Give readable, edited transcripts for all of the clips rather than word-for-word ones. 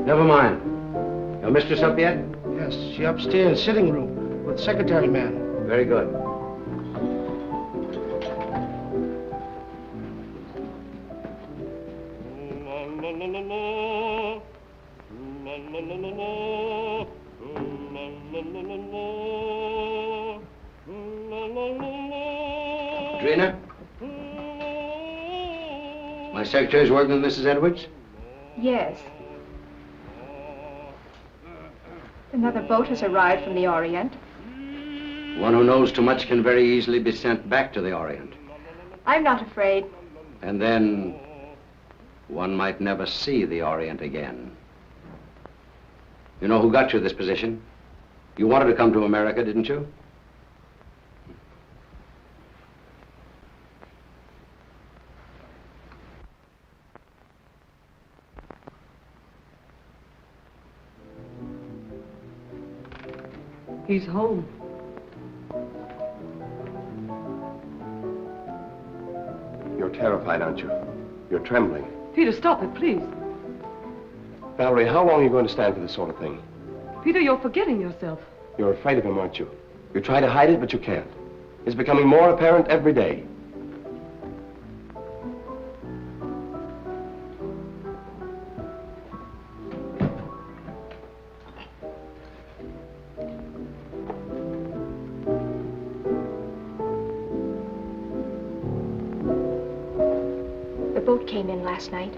Never mind. Your mistress up yet? Yes, she upstairs, sitting room, with secretary man. Very good. Trina? My secretary's working with Mrs. Edwards? Yes. Another boat has arrived from the Orient. One who knows too much can very easily be sent back to the Orient. I'm not afraid. And then one might never see the Orient again. You know who got you this position? You wanted to come to America, didn't you? He's home. You're terrified, aren't you? You're trembling. Peter, stop it, please. Valerie, how long are you going to stand for this sort of thing? Peter, you're forgetting yourself. You're afraid of him, aren't you? You try to hide it, but you can't. It's becoming more apparent every day. Came in last night.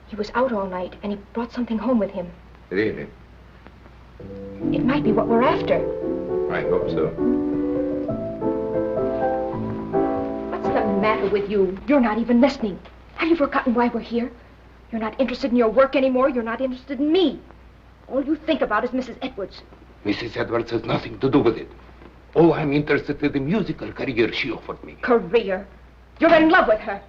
He was out all night, and he brought something home with him. Really? It might be what we're after. I hope so. What's the matter with you? You're not even listening. Have you forgotten why we're here? You're not interested in your work anymore. You're not interested in me. All you think about is Mrs. Edwards. Mrs. Edwards has nothing to do with it. Oh, I'm interested in the musical career she offered me. Career? You're in love with her.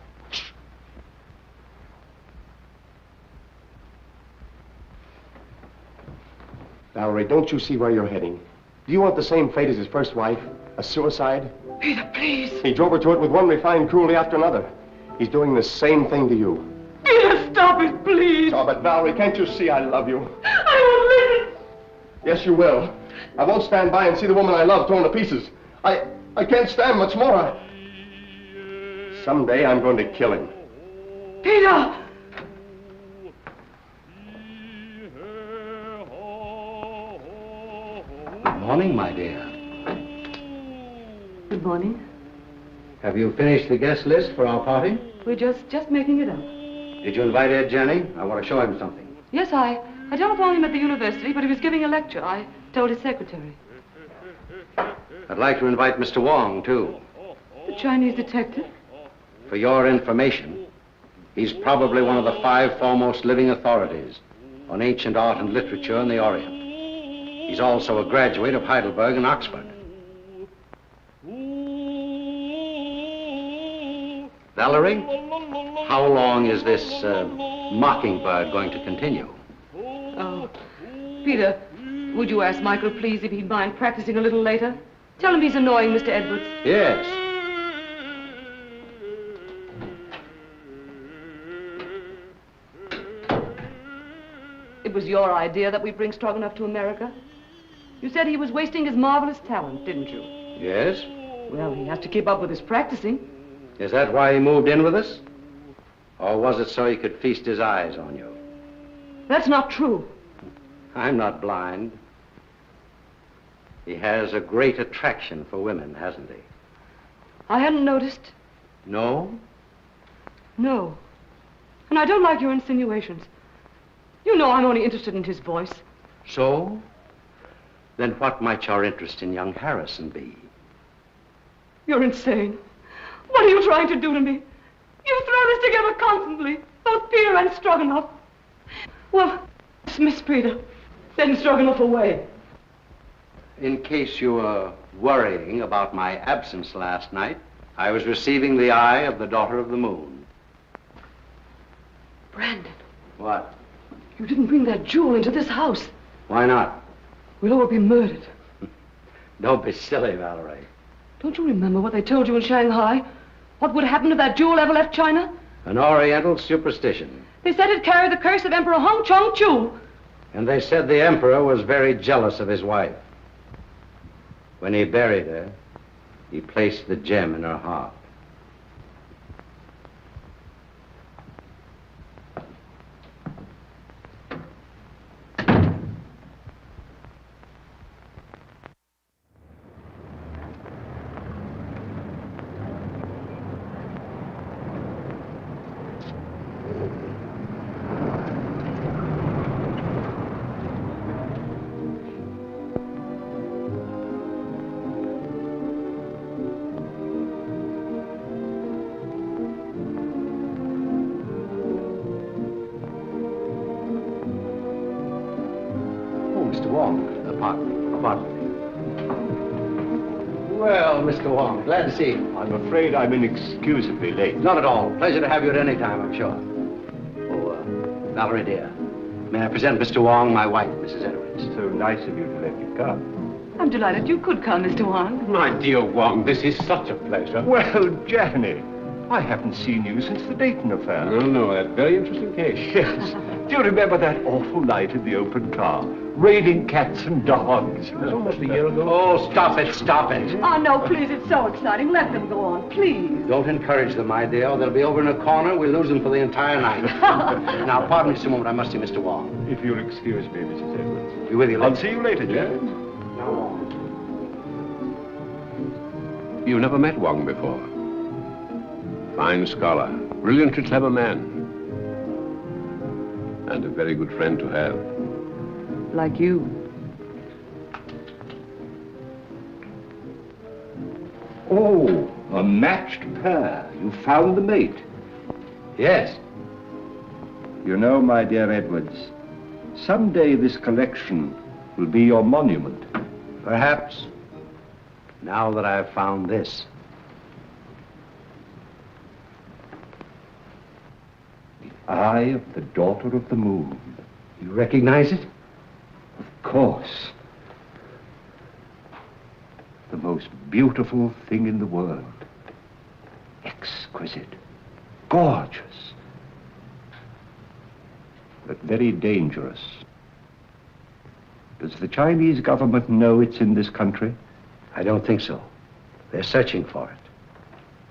Valerie, don't you see where you're heading? Do you want the same fate as his first wife? A suicide? Peter, please. He drove her to it with one refined cruelty after another. He's doing the same thing to you. Peter, stop it, please. Oh, but Valerie, can't you see I love you? I won't listen. Yes, you will. I won't stand by and see the woman I love torn to pieces. I can't stand much more. Someday I'm going to kill him. Peter! Good morning, my dear. Good morning. Have you finished the guest list for our party? We're just making it up. Did you invite Ed Jenny? I want to show him something. Yes, I telephoned him at the university, but he was giving a lecture. I told his secretary. I'd like to invite Mr. Wong, too. The Chinese detective? For your information, he's probably one of the 5 foremost living authorities on ancient art and literature in the Orient. He's also a graduate of Heidelberg and Oxford. Valerie, how long is this mockingbird going to continue? Oh, Peter, would you ask Michael, please, if he'd mind practicing a little later? Tell him he's annoying Mr. Edwards. Yes. It was your idea that we bring Stroganoff to America. You said he was wasting his marvelous talent, didn't you? Yes. Well, he has to keep up with his practicing. Is that why he moved in with us? Or was it so he could feast his eyes on you? That's not true. I'm not blind. He has a great attraction for women, hasn't he? I hadn't noticed. No? No. And I don't like your insinuations. You know I'm only interested in his voice. So? Then what might your interest in young Harrison be? You're insane. What are you trying to do to me? You've thrown us together constantly, both Peter and Stroganoff. Well, dismiss Peter, send Stroganoff away. In case you were worrying about my absence last night, I was receiving the eye of the daughter of the moon. Brandon. What? You didn't bring that jewel into this house. Why not? We'll all be murdered. Don't be silly, Valerie. Don't you remember what they told you in Shanghai? What would happen if that jewel ever left China? An Oriental superstition. They said it carried the curse of Emperor Hong Chong-chu. And they said the emperor was very jealous of his wife. When he buried her, he placed the gem in her heart. Well, Mr. Wong, glad to see you. I'm afraid I'm inexcusably late. Not at all. Pleasure to have you at any time, I'm sure. Oh, Valerie, dear, may I present Mr. Wong, my wife, Mrs. Edwards. So nice of you to let me come. I'm delighted you could come, Mr. Wong. My dear Wong, this is such a pleasure. Well, Jenny, I haven't seen you since the Dayton affair. No, that very interesting case. Yes. Do you remember that awful night in the open car? Raining cats and dogs. It was almost a year ago. Oh, stop it, stop it. Oh, no, please, it's so exciting. Let them go on, please. Don't encourage them, my dear, or they'll be over in a corner. We'll lose them for the entire night. Now, pardon me just a moment. I must see Mr. Wong. If you'll excuse me, Mrs. Edwards. Be with you later. I'll see you later, Jenny. Now, Wong. You've never met Wong before. Fine scholar, brilliantly clever man. And a very good friend to have. Like you. Oh, a matched pair. You found the mate. Yes. You know, my dear Edwards, someday this collection will be your monument. Perhaps. Now that I've found this. The eye of the daughter of the moon. You recognize it? Of course. The most beautiful thing in the world. Exquisite. Gorgeous. But very dangerous. Does the Chinese government know it's in this country? I don't think so. They're searching for it.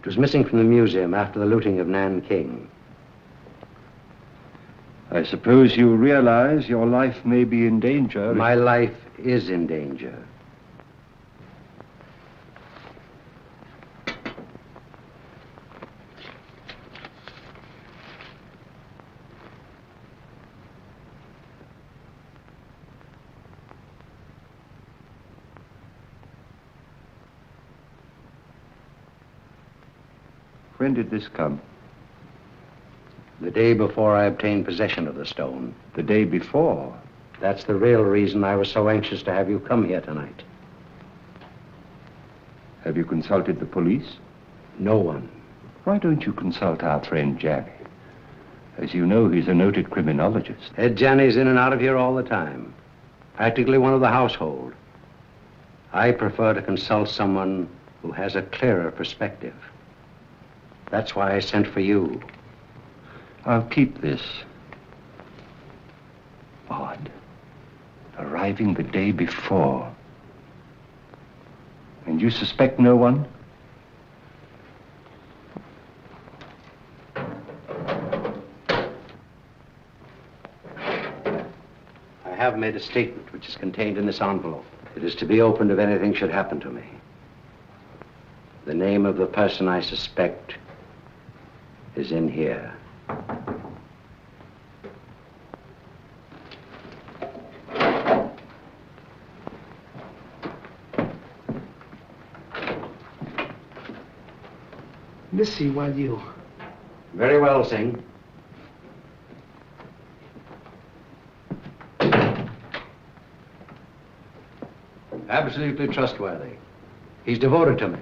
It was missing from the museum after the looting of Nanking. I suppose you realize your life may be in danger. My life is in danger. When did this come? The day before I obtained possession of the stone. The day before? That's the real reason I was so anxious to have you come here tonight. Have you consulted the police? No one. Why don't you consult our friend Janny? As you know, he's a noted criminologist. Head Janny's in and out of here all the time. Practically one of the household. I prefer to consult someone who has a clearer perspective. That's why I sent for you. I'll keep this. Odd. Arriving the day before. And you suspect no one? I have made a statement which is contained in this envelope. It is to be opened if anything should happen to me. The name of the person I suspect is in here. Missy, while you... Very well, Singh. Absolutely trustworthy. He's devoted to me.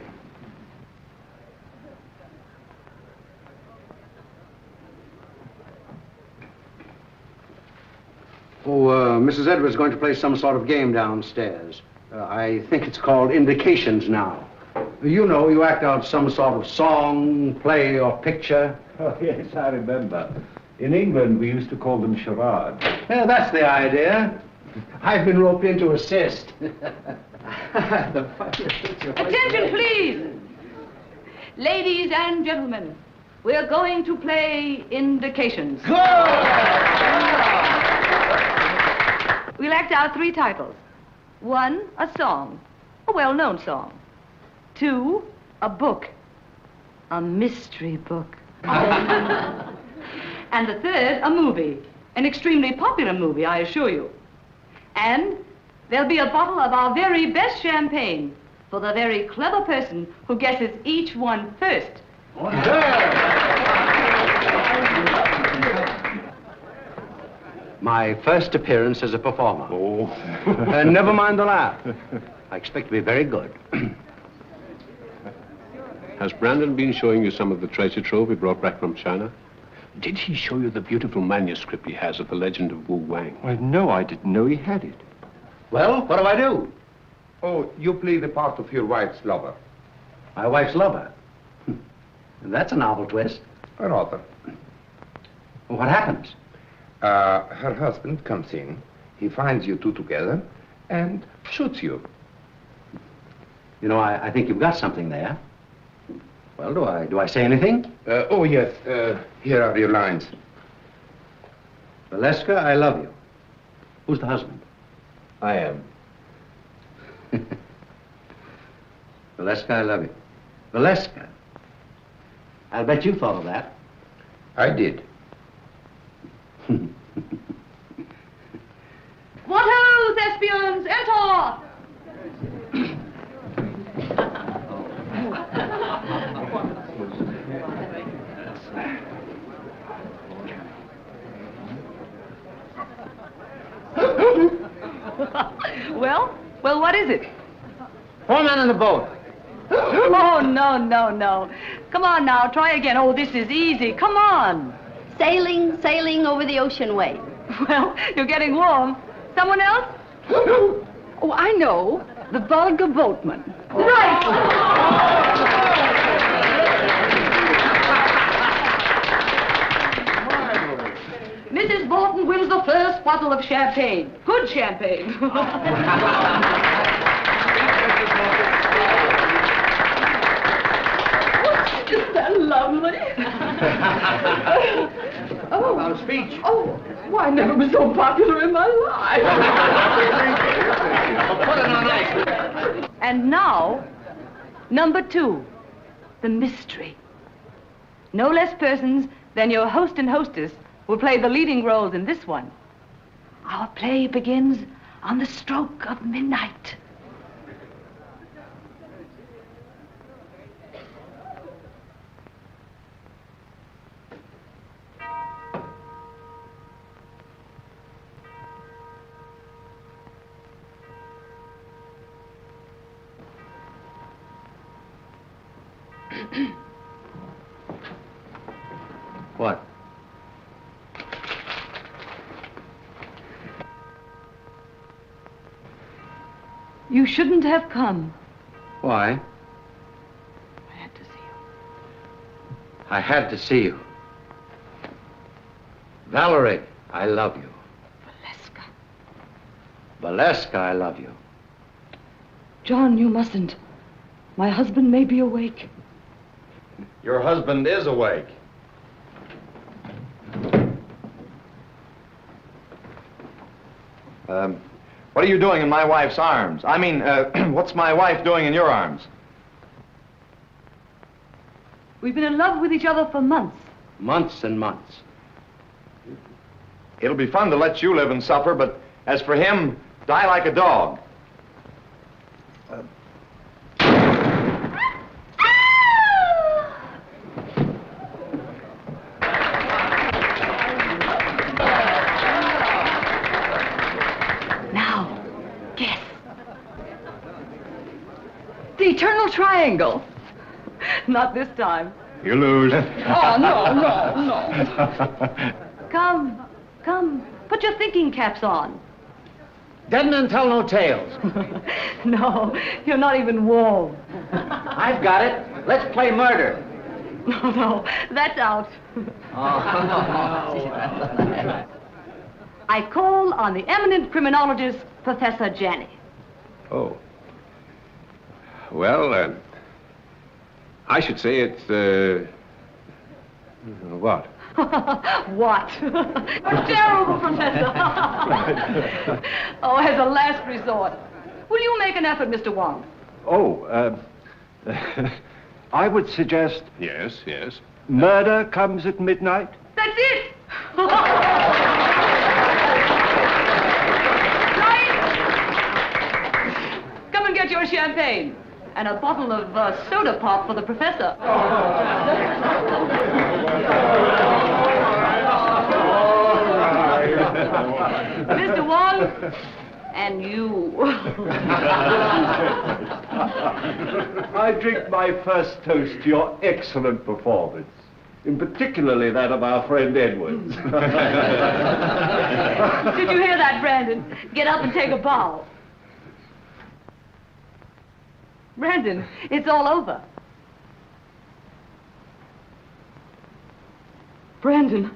Mrs. Edwards is going to play some sort of game downstairs. I think it's called Indications now. You know, you act out some sort of song, play, or picture. Oh, yes, I remember. In England, we used to call them charades. Yeah, that's the idea. I've been roped in to assist. Attention, please. Ladies and gentlemen, we're going to play Indications. We'll act out 3 titles. 1, a song, a well-known song. 2, a book, a mystery book. And the 3rd, a movie, an extremely popular movie, I assure you. And there'll be a bottle of our very best champagne for the very clever person who guesses each one first. My first appearance as a performer. Oh. Never mind the laugh. I expect to be very good. Has Brandon been showing you some of the treasure trove he brought back from China? Did he show you the beautiful manuscript he has of the legend of Wu Wang? Well, no, I didn't know he had it. Well, what do I do? Oh, you play the part of your wife's lover. My wife's lover. That's a novel twist. Rather. Well, what happens? Her husband comes in, he finds you two together, and shoots you. You know, I think you've got something there. Well, do I say anything? Oh, yes. Here are your lines. Valeska, I love you. Who's the husband? I am. Valeska, I love you. Valeska. I'll bet you thought of that. I did. What ho, thespians, enter! Well, what is it? 4 men in the boat. Oh, no. Come on now, try again. Oh, this is easy. Come on. Sailing over the ocean wave. Well, you're getting warm. Someone else? Oh, I know. The vulgar boatman. Right. Mrs. Borton wins the first bottle of champagne. Good champagne. Isn't that lovely? Oh, about a speech. Oh, why, I never was so popular in my life. Put it on ice. And now, number 2, the mystery. No less persons than your host and hostess will play the leading roles in this one. Our play begins on the stroke of midnight. What? You shouldn't have come. Why? I had to see you. I had to see you. Valerie, I love you. Valeska, I love you. John, you mustn't. My husband may be awake. Your husband is awake. What are you doing in my wife's arms? I mean, what's my wife doing in your arms? We've been in love with each other for months. Months and months. It'll be fun to let you live and suffer, but as for him, die like a dog. The eternal triangle. Not this time. You lose. Oh, no. Come. Put your thinking caps on. Dead men tell no tales. No, you're not even warm. I've got it. Let's play murder. No, that's out. I call on the eminent criminologist, Professor Janney. Oh. Well, I should say it's, what? What? A terrible, Professor. Oh, as a last resort. Will you make an effort, Mr. Wong? Oh, I would suggest... Yes, yes. Murder comes at midnight. That's it! Come and get your champagne. And a bottle of soda pop for the professor. Mr. Wong, and you. I drink my first toast to your excellent performance, in particularly that of our friend Edwards. Did you hear that, Brandon? Get up and take a bow. Brandon, it's all over. Brandon.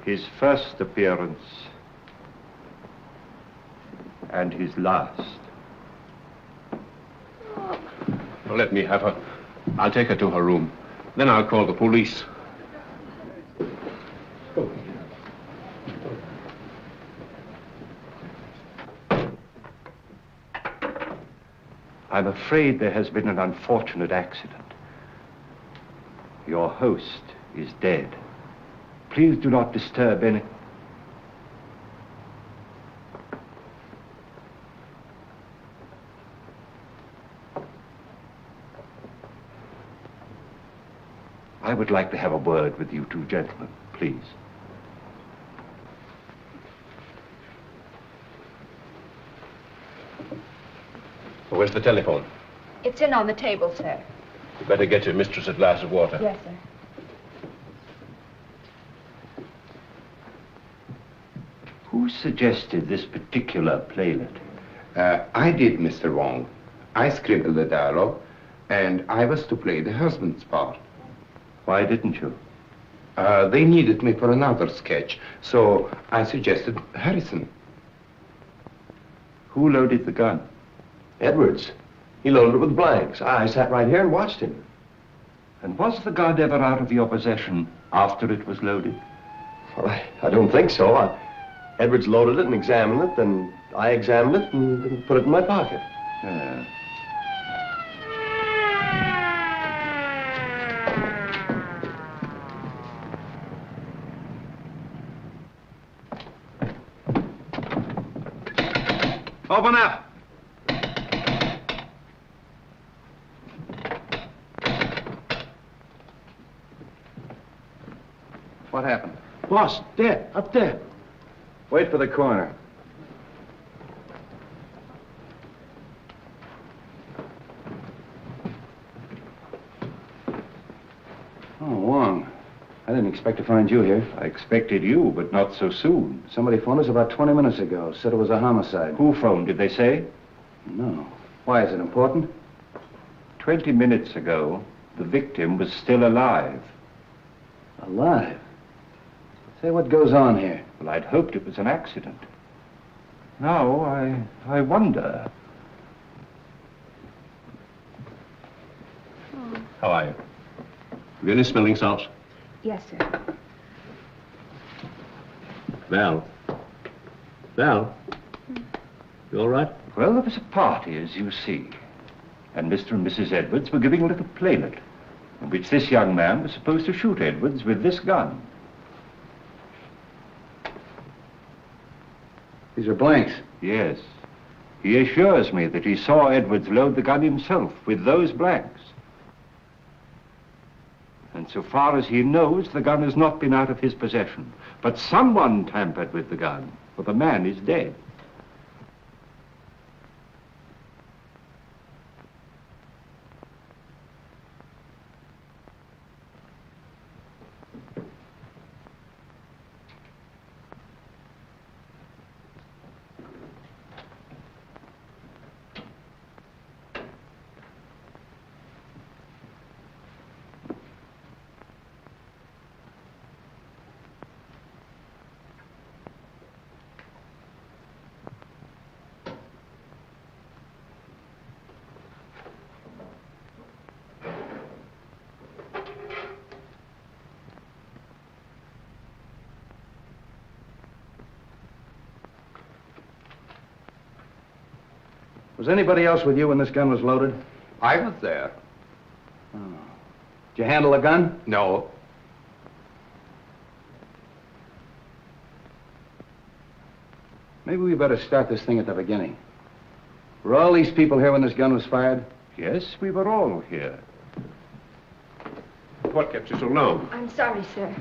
His first appearance and his last. Well, let me have her. I'll take her to her room. Then I'll call the police. I'm afraid there has been an unfortunate accident. Your host is dead. Please do not disturb any... I would like to have a word with you two gentlemen, please. Where's the telephone? It's in on the table, sir. You better get your mistress a glass of water. Yes, sir. Who suggested this particular playlet? I did, Mr. Wong. I scribbled the dialogue, and I was to play the husband's part. Why didn't you? They needed me for another sketch, so I suggested Harrison. Who loaded the gun? Edwards. He loaded it with blanks. I sat right here and watched him. And was the gun ever out of your possession after it was loaded? Well, I don't think so. Edwards loaded it and examined it, then I examined it and put it in my pocket. Yeah. Open up. What happened? Boss, there, up there. Wait for the coroner. Oh, Wong. I didn't expect to find you here. I expected you, but not so soon. Somebody phoned us about 20 minutes ago. Said it was a homicide. Who phoned, did they say? No. Why, is it important? 20 minutes ago, the victim was still alive. Alive? Say, what goes on here? Well, I'd hoped it was an accident. Now, I wonder. How are you? Have you any smelling salts? Yes, sir. Val? Val? You all right? Well, there was a party, as you see. And Mr. and Mrs. Edwards were giving a little playlet, in which this young man was supposed to shoot Edwards with this gun. These are blanks. Yes. He assures me that he saw Edwards load the gun himself with those blanks. And so far as he knows, the gun has not been out of his possession. But someone tampered with the gun, for the man is dead. Was anybody else with you when this gun was loaded? I was there. Oh. Did you handle the gun? No. Maybe we better start this thing at the beginning. Were all these people here when this gun was fired? Yes, we were all here. What kept you so long? I'm sorry, sir.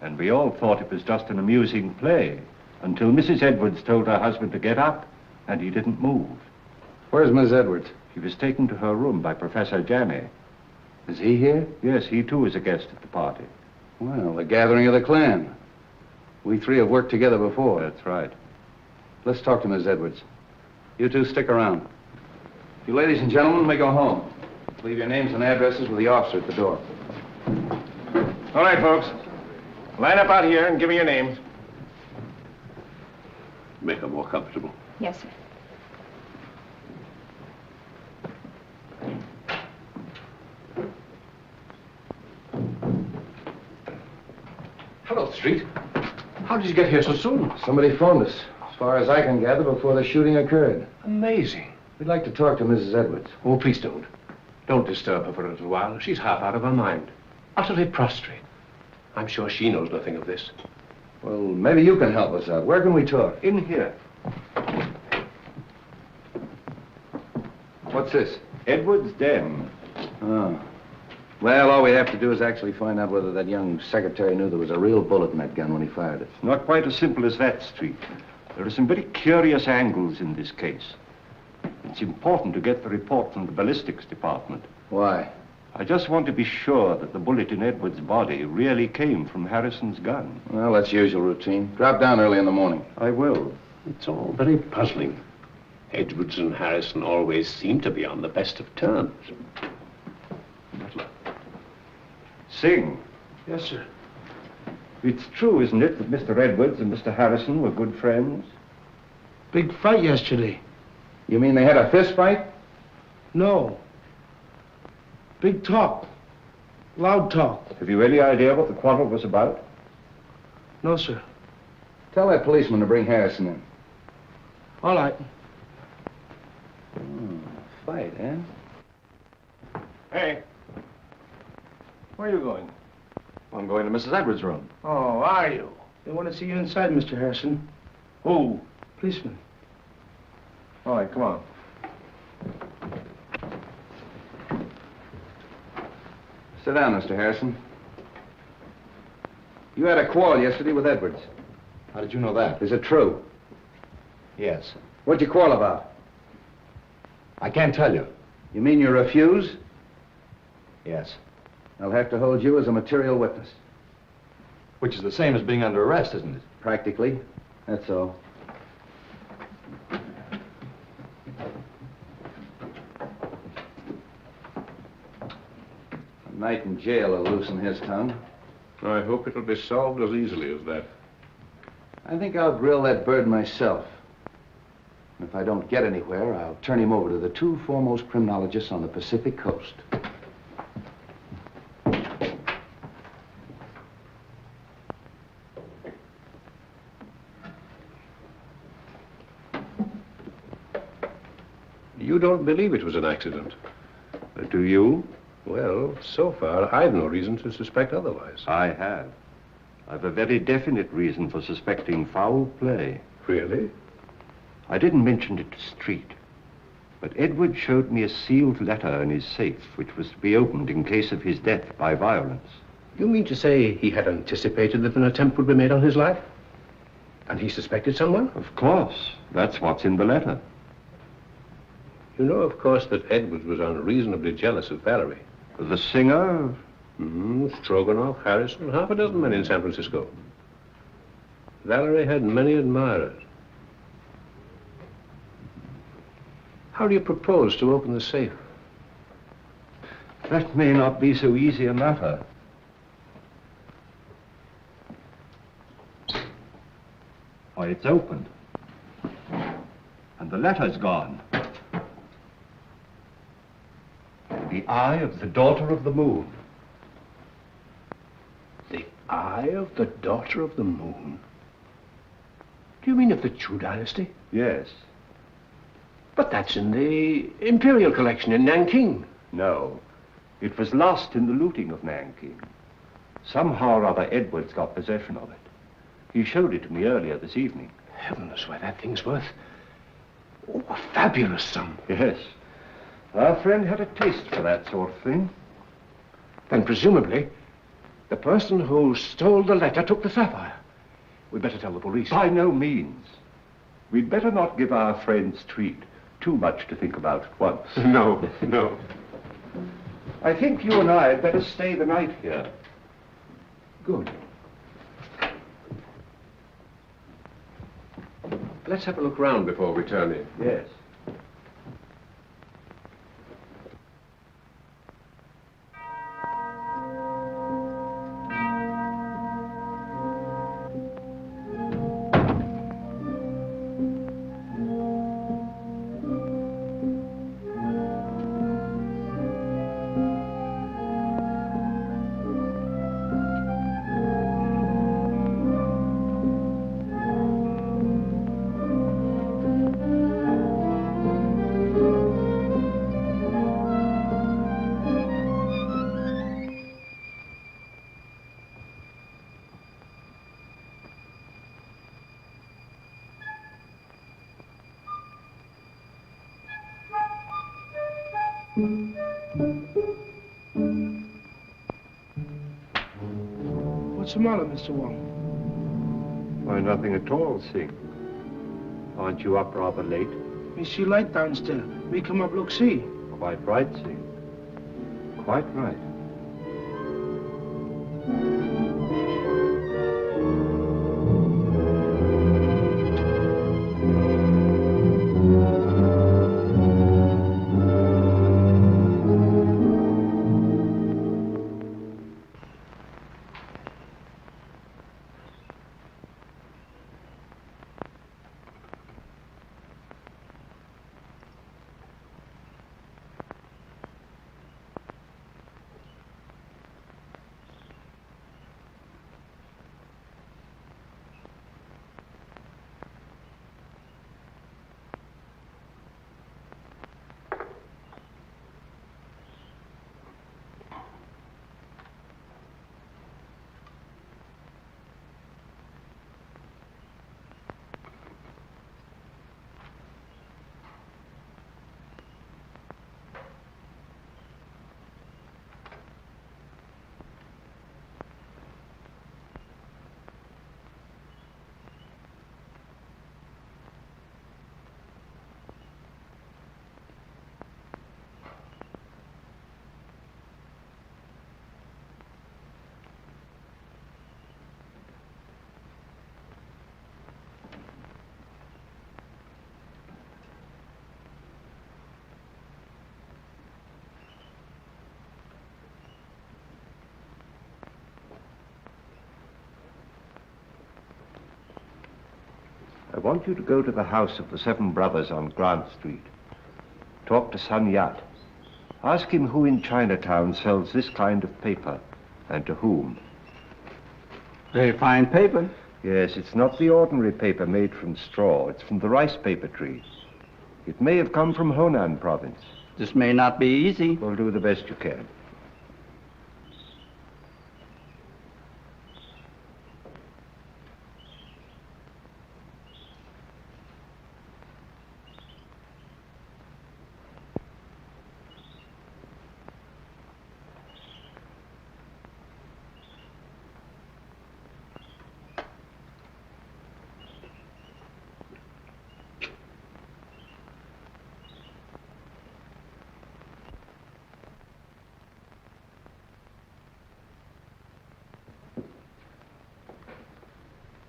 And we all thought it was just an amusing play until Mrs. Edwards told her husband to get up, and he didn't move. Where's Miss Edwards? She was taken to her room by Professor Janney. Is he here? Yes, he too is a guest at the party. Well, the gathering of the clan. We three have worked together before. That's right. Let's talk to Miss Edwards. You two stick around. You ladies and gentlemen may go home. Leave your names and addresses with the officer at the door. All right, folks. Line up out here and give me your names. Make her more comfortable. Yes, sir. Hello, Street. How did you get here so soon? Somebody phoned us, as far as I can gather, before the shooting occurred. Amazing. We'd like to talk to Mrs. Edwards. Oh, please don't. Don't disturb her for a little while. She's half out of her mind. Utterly prostrate. I'm sure she knows nothing of this. Well, maybe you can help us out. Where can we talk? In here. What's this? Edwards' den. Oh. Well, all we have to do is actually find out whether that young secretary knew there was a real bullet in that gun when he fired it. Not quite as simple as that, Street. There are some very curious angles in this case. It's important to get the report from the ballistics department. Why? I just want to be sure that the bullet in Edwards' body really came from Harrison's gun. Well, that's usual routine. Drop down early in the morning. I will. It's all very puzzling. Edwards and Harrison always seem to be on the best of terms. Sing. Yes, sir. It's true, isn't it, that Mr. Edwards and Mr. Harrison were good friends? Big fight yesterday. You mean they had a fist fight? No. Big talk. Loud talk. Have you any idea what the quarrel was about? No, sir. Tell that policeman to bring Harrison in. All right. Fight, eh? Hey. Where are you going? I'm going to Mrs. Edwards' room. Oh, are you? They want to see you inside, Mr. Harrison. Who? Policeman. All right, come on. Sit down, Mr. Harrison. You had a quarrel yesterday with Edwards. How did you know that? Is it true? Yes. What'd you quarrel about? I can't tell you. You mean you refuse? Yes. I'll have to hold you as a material witness. Which is the same as being under arrest, isn't it? Practically. That's all. A night in jail will loosen his tongue. I hope it'll be solved as easily as that. I think I'll grill that bird myself. And if I don't get anywhere, I'll turn him over to the two foremost criminologists on the Pacific coast. You don't believe it was an accident? Do you? Well, so far, I've no reason to suspect otherwise. I have. I've a very definite reason for suspecting foul play. Really? I didn't mention it to Street, but Edward showed me a sealed letter in his safe, which was to be opened in case of his death by violence. You mean to say he had anticipated that an attempt would be made on his life? And he suspected someone? Of course. That's what's in the letter. You know, of course, that Edwards was unreasonably jealous of Valerie. The singer? Stroganoff, Harrison, half a dozen men in San Francisco. Valerie had many admirers. How do you propose to open the safe? That may not be so easy a matter. Why, it's opened. And the letter's gone. The eye of the daughter of the moon. The eye Eye of the Daughter of the Moon? Do you mean of the Chu dynasty? Yes. But that's in the Imperial collection in Nanking. No. It was lost in the looting of Nanking. Somehow or other, Edwards got possession of it. He showed it to me earlier this evening. Heaven knows why that thing's worth. Oh, a fabulous sum. Yes. Our friend had a taste for that sort of thing. Then presumably, the person who stole the letter took the sapphire. We'd better tell the police. By no means. We'd better not give our friend's treat too much to think about at once. No, no. I think you and I had better stay the night here. Good. Let's have a look round before we turn in. Yes. What's the matter, Mr. Wong? Why, nothing at all, Sing. Aren't you up rather late? Me see light downstairs. Me come up look see. Quite right, Sing. Quite right. I want you to go to the house of the Seven Brothers on Grant Street. Talk to Sun Yat. Ask him who in Chinatown sells this kind of paper, and to whom. Very fine paper. Yes, it's not the ordinary paper made from straw. It's from the rice paper tree. It may have come from Honan province. This may not be easy. Well, do the best you can.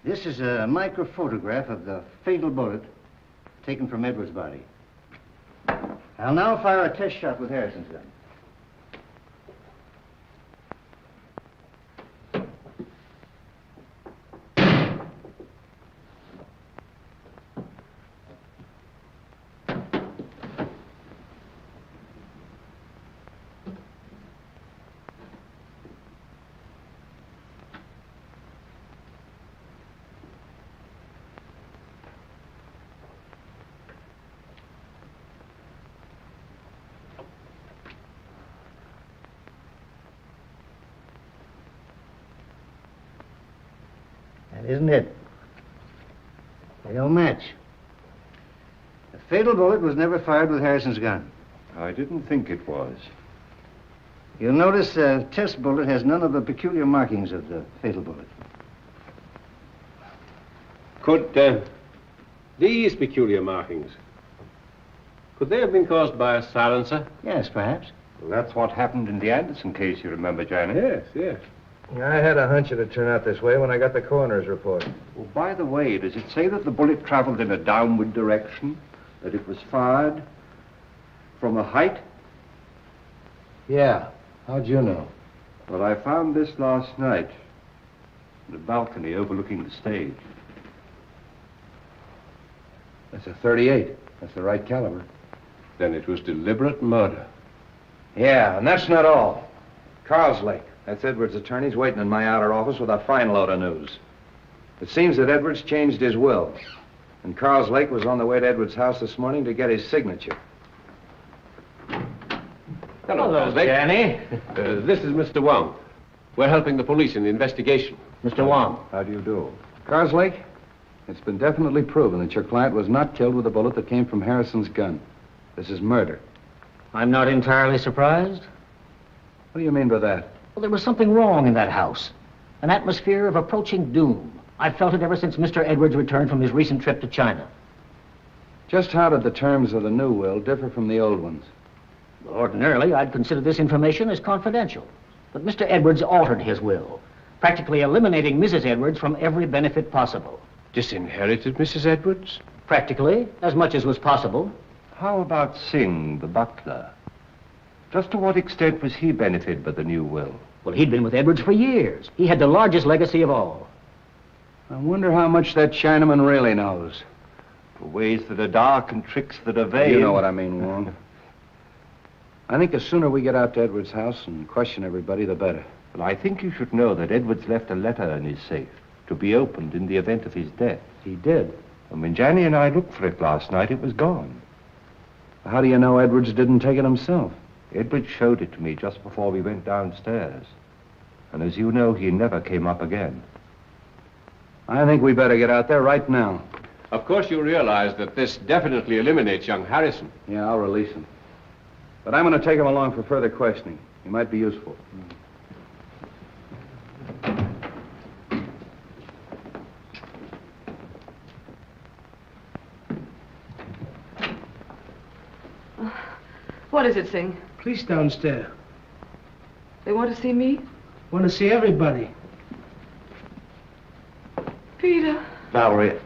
This is a microphotograph of the fatal bullet taken from Edwards' body. I'll now fire a test shot with Harrison's gun. isn't it? They don't match. The fatal bullet was never fired with Harrison's gun. I didn't think it was. You'll notice the test bullet has none of the peculiar markings of the fatal bullet. Could these peculiar markings, could they have been caused by a silencer? Yes, perhaps. Well, that's what happened in the Anderson case, you remember, Johnny? Yes, yes. I had a hunch it'd turn out this way when I got the coroner's report. Well, by the way, does it say that the bullet traveled in a downward direction? That it was fired from a height? Yeah. How'd you know? Well, I found this last night in the balcony overlooking the stage. That's a .38. That's the right caliber. Then it was deliberate murder. Yeah, and that's not all. Carlslake, that's Edwards' attorney's waiting in my outer office with a fine load of news. It seems that Edwards changed his will, and Carlslake was on the way to Edwards' house this morning to get his signature. Hello, Danny. This is Mr. Wong. We're helping the police in the investigation. Mr. Wong. How do you do? Carlslake, it's been definitely proven that your client was not killed with a bullet that came from Harrison's gun. This is murder. I'm not entirely surprised. What do you mean by that? Well, there was something wrong in that house. An atmosphere of approaching doom. I've felt it ever since Mr. Edwards returned from his recent trip to China. Just how did the terms of the new will differ from the old ones? Ordinarily, I'd consider this information as confidential. But Mr. Edwards altered his will, practically eliminating Mrs. Edwards from every benefit possible. Disinherited Mrs. Edwards? Practically, as much as was possible. How about Singh, the butler? Just to what extent was he benefited by the new will? Well, he'd been with Edwards for years. He had the largest legacy of all. I wonder how much that Chinaman really knows. For ways that are dark and tricks that are vain. You know what I mean, Wong. I think the sooner we get out to Edwards' house and question everybody, the better. Well, I think you should know that Edwards left a letter in his safe to be opened in the event of his death. He did. And when Janny and I looked for it last night, it was gone. How do you know Edwards didn't take it himself? Edwards showed it to me just before we went downstairs. And as you know, he never came up again. I think we better get out there right now. Of course you realize that this definitely eliminates young Harrison. Yeah, I'll release him. But I'm going to take him along for further questioning. He might be useful. What is it, Singh? Police downstairs. They want to see me? Want to see everybody. Peter. Valerie,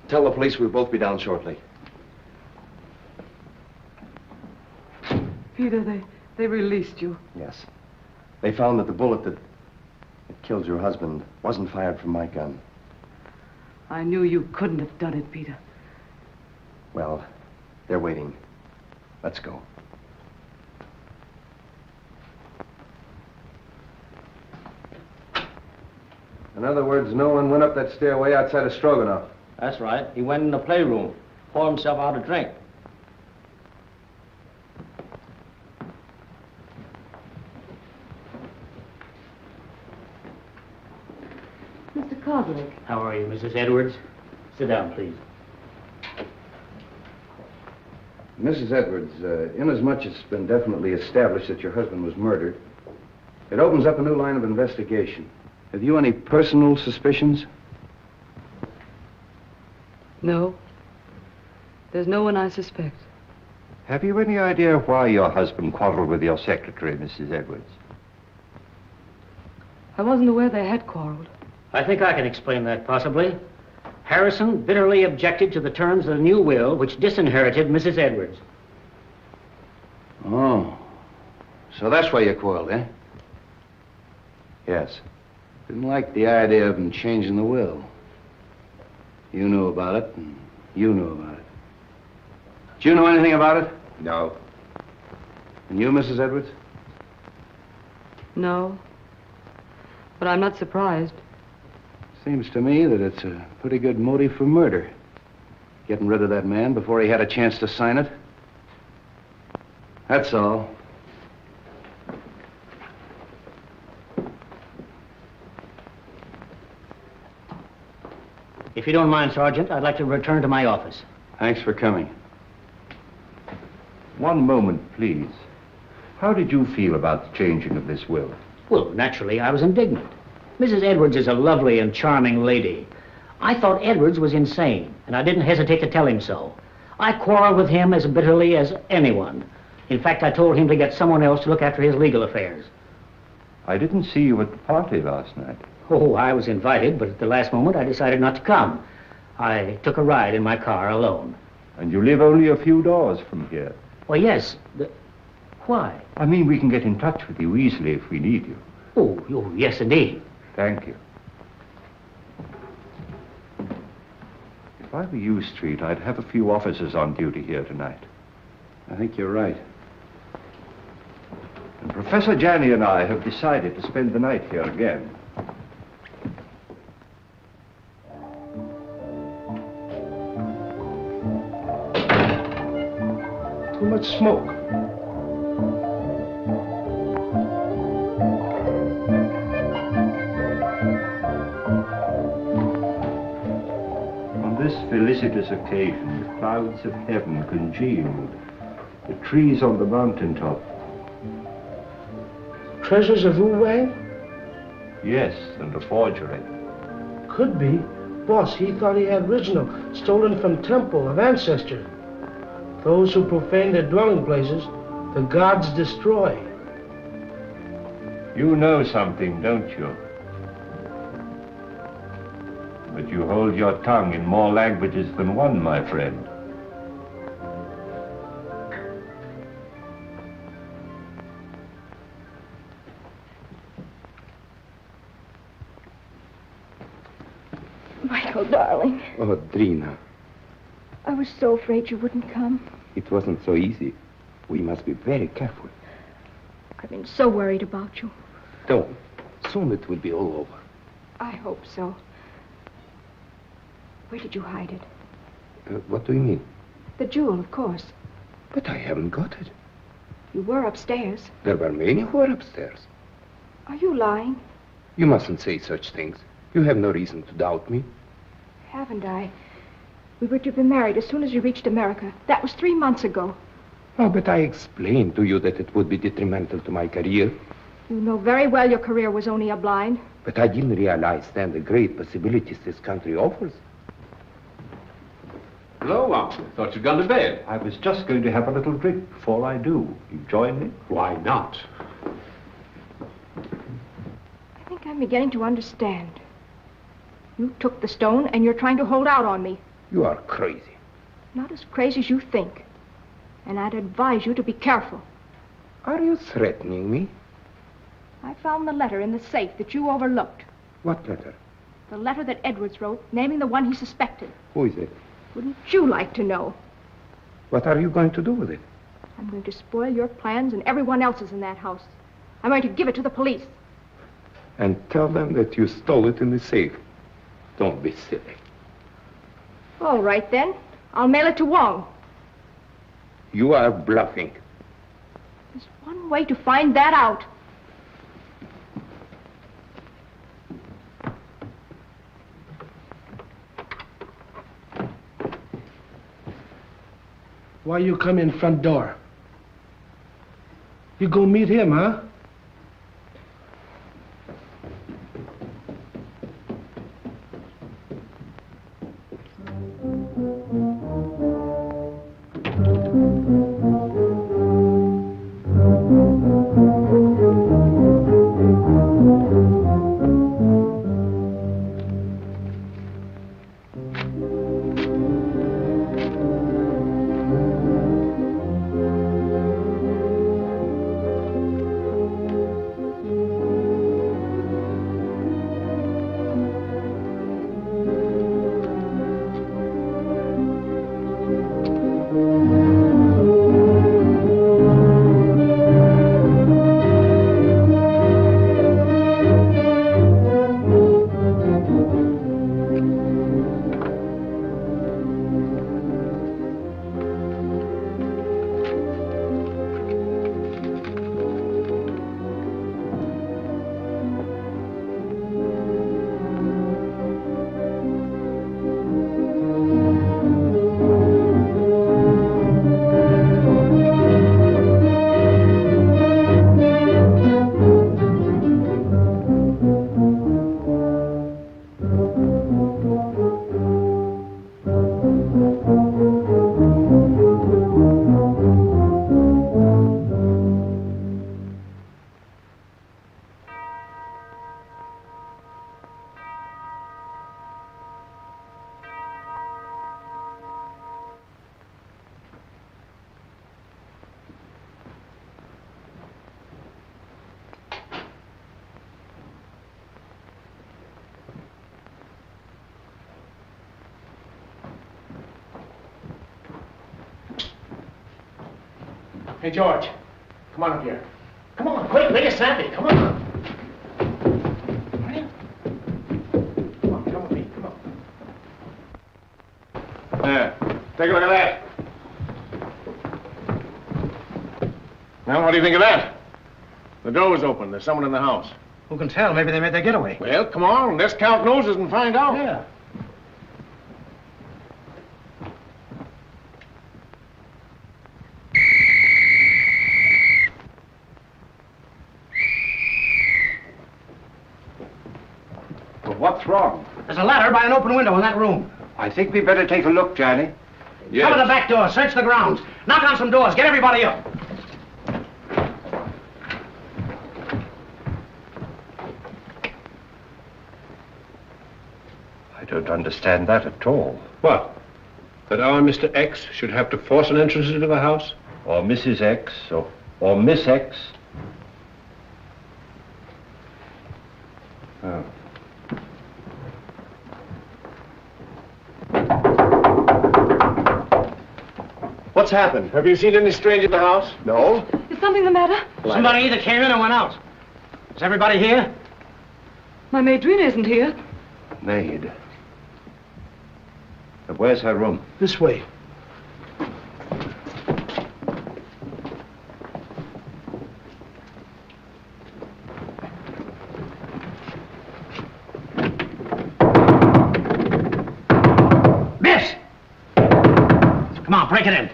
tell the police we'll both be down shortly. Peter, they released you. Yes. They found that the bullet that killed your husband wasn't fired from my gun. I knew you couldn't have done it, Peter. Well, they're waiting. Let's go. In other words, no one went up that stairway outside of Stroganoff. That's right. He went in the playroom, poured himself out a drink. Mr. Carlslake. How are you, Mrs. Edwards? Sit down, please. Mrs. Edwards, inasmuch it's been definitely established that your husband was murdered, it opens up a new line of investigation. Have you any personal suspicions? No. There's no one I suspect. Have you any idea why your husband quarreled with your secretary, Mrs. Edwards? I wasn't aware they had quarreled. I think I can explain that, possibly. Harrison bitterly objected to the terms of the new will, which disinherited Mrs. Edwards. Oh. So that's why you quarreled, eh? Yes. Didn't like the idea of him changing the will. You knew about it, and you knew about it. Did you know anything about it? No. And you, Mrs. Edwards? No. But I'm not surprised. Seems to me that it's a pretty good motive for murder. Getting rid of that man before he had a chance to sign it. That's all. If you don't mind, Sergeant, I'd like to return to my office. Thanks for coming. One moment, please. How did you feel about the changing of this will? Well, naturally, I was indignant. Mrs. Edwards is a lovely and charming lady. I thought Edwards was insane, and I didn't hesitate to tell him so. I quarreled with him as bitterly as anyone. In fact, I told him to get someone else to look after his legal affairs. I didn't see you at the party last night. Oh, I was invited, but at the last moment I decided not to come. I took a ride in my car alone. And you live only a few doors from here. Well, yes. Why? I mean, we can get in touch with you easily if we need you. Oh, yes, indeed. Thank you. If I were you, Street, I'd have a few officers on duty here tonight. I think you're right. And Professor Janney and I have decided to spend the night here again. Too much smoke. On this felicitous occasion, the clouds of heaven congealed. The trees on the mountaintop. Treasures of Wu Wang? Yes, and a forgery. Could be. Boss, he thought he had original, stolen from temple of ancestor. Those who profane their dwelling places, the gods destroy. You know something, don't you? But you hold your tongue in more languages than one, my friend. Michael, darling. Oh, Drina, I was so afraid you wouldn't come. it wasn't so easy. We must be very careful. I've been so worried about you. Don't. Soon it will be all over. I hope so. Where did you hide it? What do you mean? The jewel, of course. But I haven't got it. You were upstairs. There were many who were upstairs. Are you lying? You mustn't say such things. You have no reason to doubt me. Haven't I? We were to be married as soon as you reached America. That was 3 months ago. Oh, but I explained to you that it would be detrimental to my career. You know very well your career was only a blind. But I didn't realize then the great possibilities this country offers. Hello, Wong. Thought you'd gone to bed. I was just going to have a little drink before I do. You join me? Why not? I think I'm beginning to understand. You took the stone and you're trying to hold out on me. You are crazy. Not as crazy as you think. And I'd advise you to be careful. Are you threatening me? I found the letter in the safe that you overlooked. What letter? The letter that Edwards wrote, naming the one he suspected. Who is it? Wouldn't you like to know? What are you going to do with it? I'm going to spoil your plans and everyone else's in that house. I'm going to give it to the police. And tell them that you stole it in the safe. Don't be silly. All right, then. I'll mail it to Wong. You are bluffing. There's one way to find that out. Why you come in front door? You go meet him, huh? Hey, George. Come on up here. Come on, quick, make it snappy. Come on. Come on, come with me. Come on. There. Take a look at that. Now, what do you think of that? The door was open. There's someone in the house. Who can tell? Maybe they made their getaway. Well, come on. Let's count noses and find out. Yeah. Well, what's wrong? There's a ladder by an open window in that room. I think we better take a look, Johnny. Yes. Cover the back door. Search the grounds. Knock on some doors. Get everybody up. I don't understand that at all. What? That our Mr. X should have to force an entrance into the house? Or Mrs. X, or Miss X. Oh. What's happened? Have you seen any stranger in the house? No. Is something the matter? Somebody either came in or went out. Is everybody here? My maid Drina isn't here. Maid. Where's her room? This way. Miss! Come on, break it in.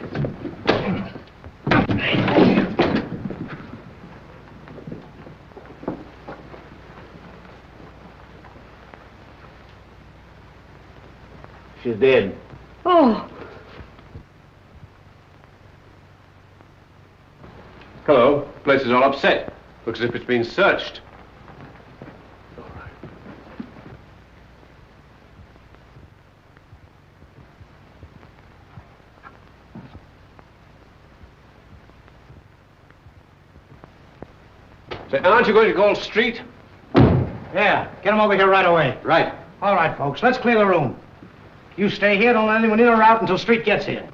She's dead. Oh. Hello. Place is all upset. Looks as if it's been searched. Say, aren't you going to call street? Yeah, get them over here right away. Right. All right, folks, let's clear the room. You stay here, don't let anyone in or out until Street gets here.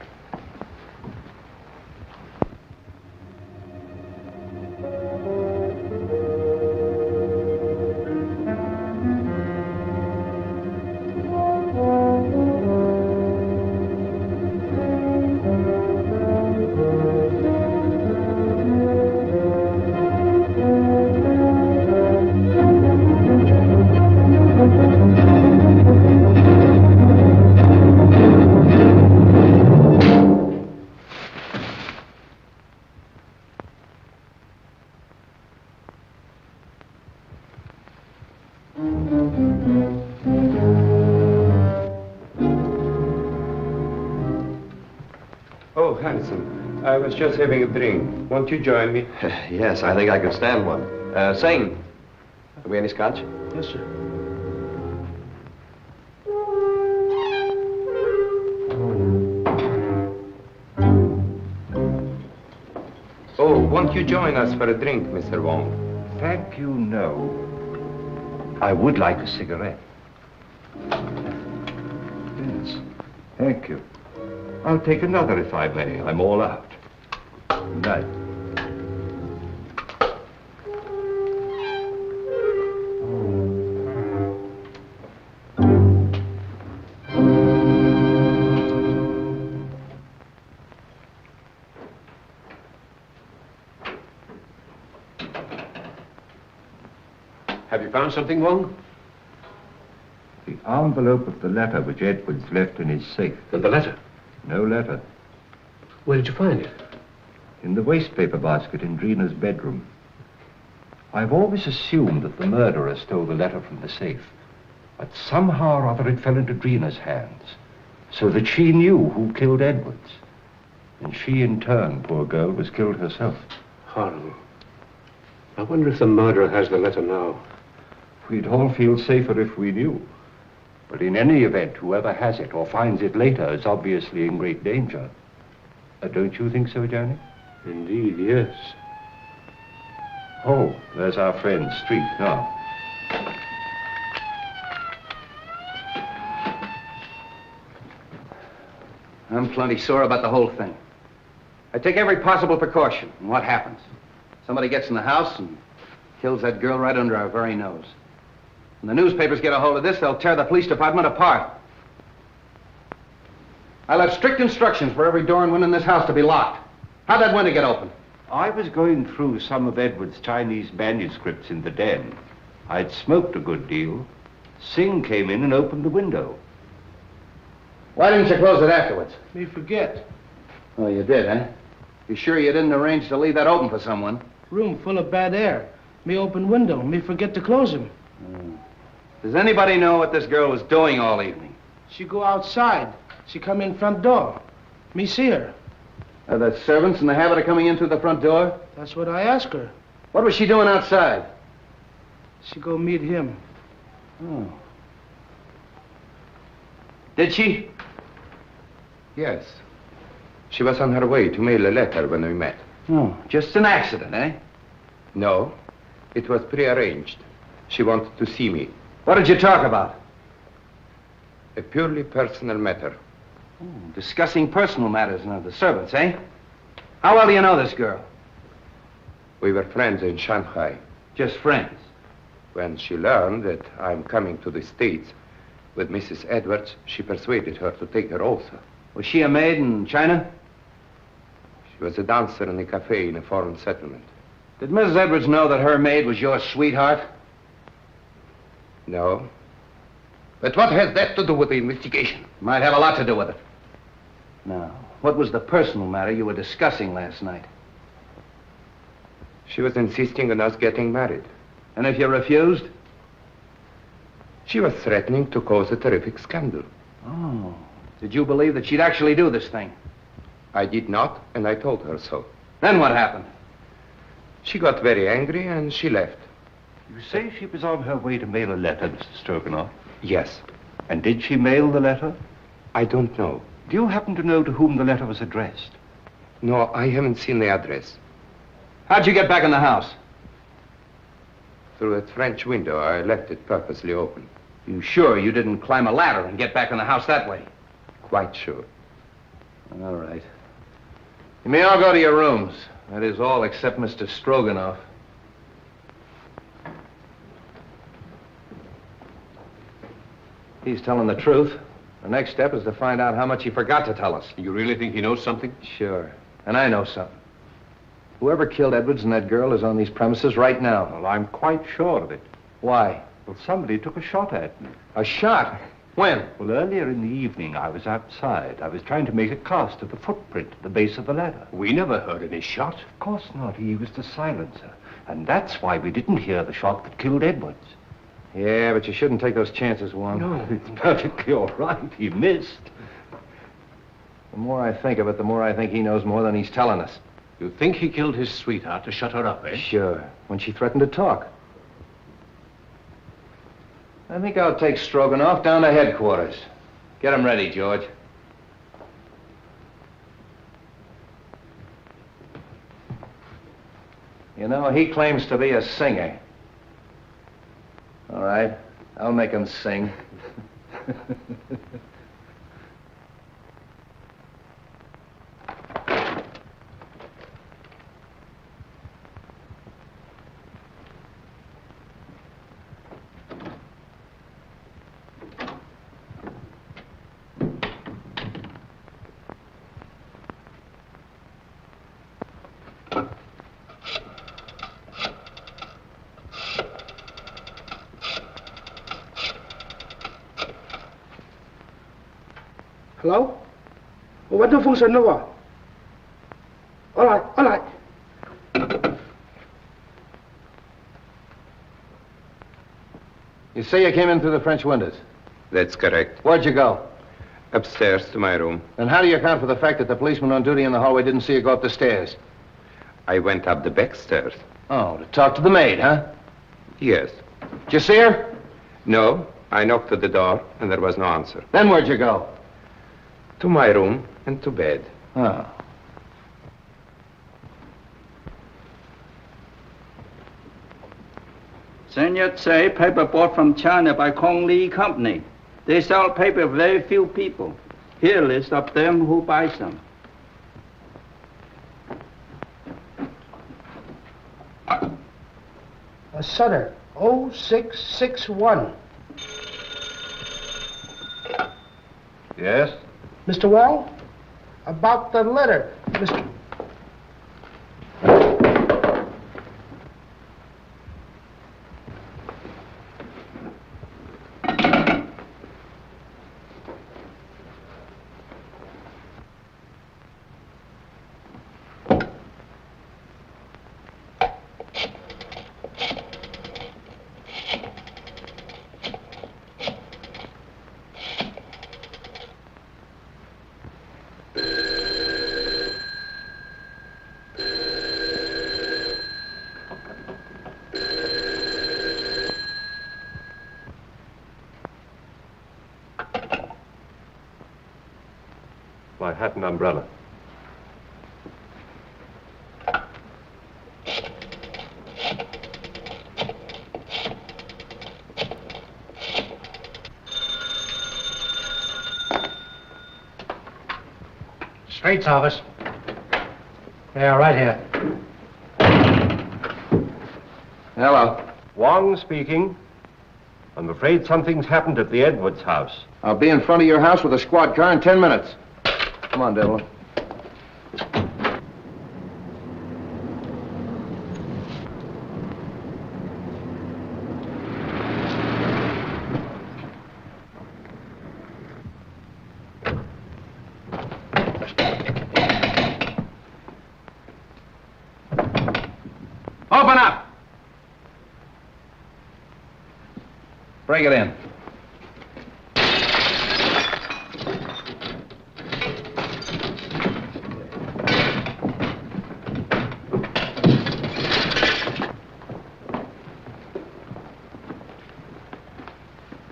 Oh, handsome. I was just having a drink. Won't you join me? Yes, I think I can stand one. Sing. Have we any scotch? Yes, sir. Oh, won't you join us for a drink, Mr. Wong? Thank you, no. I would like a cigarette. Yes, thank you. I'll take another if I may. I'm all out. Good night. Have you found something, Wong? The envelope of the letter which Edwards left in his safe. And the letter? No letter. Where did you find it? In the wastepaper basket in Drina's bedroom. I've always assumed that the murderer stole the letter from the safe. But somehow or other it fell into Drina's hands. So that she knew who killed Edwards. And she, in turn, poor girl, was killed herself. Horrible. I wonder if the murderer has the letter now. We'd all feel safer if we knew. But in any event, whoever has it or finds it later is obviously in great danger. Don't you think so, Johnny? Indeed, yes. Oh, there's our friend, Street, now. I'm plenty sore about the whole thing. I take every possible precaution. And what happens? Somebody gets in the house and kills that girl right under our very nose. When the newspapers get a hold of this, they'll tear the police department apart. I left strict instructions for every door and window in this house to be locked. How'd that window get open? I was going through some of Edward's Chinese manuscripts in the den. I'd smoked a good deal. Singh came in and opened the window. Why didn't you close it afterwards? Me forget. Oh, you did, eh? You sure you didn't arrange to leave that open for someone? Room full of bad air. Me open window. Me forget to close him. Does anybody know what this girl was doing all evening? She go outside. She come in front door. Me see her. Are the servants in the habit of coming in through the front door? That's what I ask her. What was she doing outside? She go meet him. Oh. Did she? Yes. She was on her way to mail a letter when we met. Oh, just an accident, eh? No, it was prearranged. She wanted to see me. What did you talk about? A purely personal matter. Oh, discussing personal matters now, the servants, eh? How well do you know this girl? We were friends in Shanghai. Just friends? When she learned that I'm coming to the States with Mrs. Edwards, she persuaded her to take her also. Was she a maid in China? She was a dancer in a cafe in a foreign settlement. Did Mrs. Edwards know that her maid was your sweetheart? No. But what has that to do with the investigation? Might have a lot to do with it. Now, what was the personal matter you were discussing last night? She was insisting on us getting married. And if you refused? She was threatening to cause a terrific scandal. Oh. Did you believe that she'd actually do this thing? I did not, and I told her so. Then what happened? She got very angry and she left. You say she was on her way to mail a letter, Mr. Stroganoff? Yes. And did she mail the letter? I don't know. Do you happen to know to whom the letter was addressed? No, I haven't seen the address. How'd you get back in the house? Through a French window. I left it purposely open. You sure you didn't climb a ladder and get back in the house that way? Quite sure. All right. You may all go to your rooms. That is all except Mr. Stroganoff. He's telling the truth. The next step is to find out how much he forgot to tell us. You really think he knows something? Sure. And I know something. Whoever killed Edwards and that girl is on these premises right now. Well, I'm quite sure of it. Why? Well, somebody took a shot at me. A shot? When? Well, earlier in the evening, I was outside. I was trying to make a cast of the footprint at the base of the ladder. We never heard any shot. Of course not. He was the silencer. And that's why we didn't hear the shot that killed Edwards. Yeah, but you shouldn't take those chances, Wong. No, it's perfectly all right. He missed. The more I think of it, the more I think he knows more than he's telling us. You think he killed his sweetheart to shut her up, eh? Sure. When she threatened to talk. I think I'll take Stroganoff down to headquarters. Get him ready, George. You know, he claims to be a singer. All right, I'll make him sing. Hello? What the function over? All right, all right. You say you came in through the French windows? That's correct. Where'd you go? Upstairs to my room. Then how do you account for the fact that the policeman on duty in the hallway didn't see you go up the stairs? I went up the back stairs. Oh, to talk to the maid, huh? Yes. Did you see her? No, I knocked at the door and there was no answer. Then where'd you go? To my room and to bed. Oh. Senior say paper bought from China by Kong Lee Company. They sell paper very few people. Here a list of them who buy some. Sutter, 0661. Yes? Mr. Wong? About the letter, Mr. My hat and umbrella. Straight's office. Yeah, right here. Hello. Wong speaking. I'm afraid something's happened at the Edwards house. I'll be in front of your house with a squad car in 10 minutes. Come on, Devlin. Open up! Bring it in.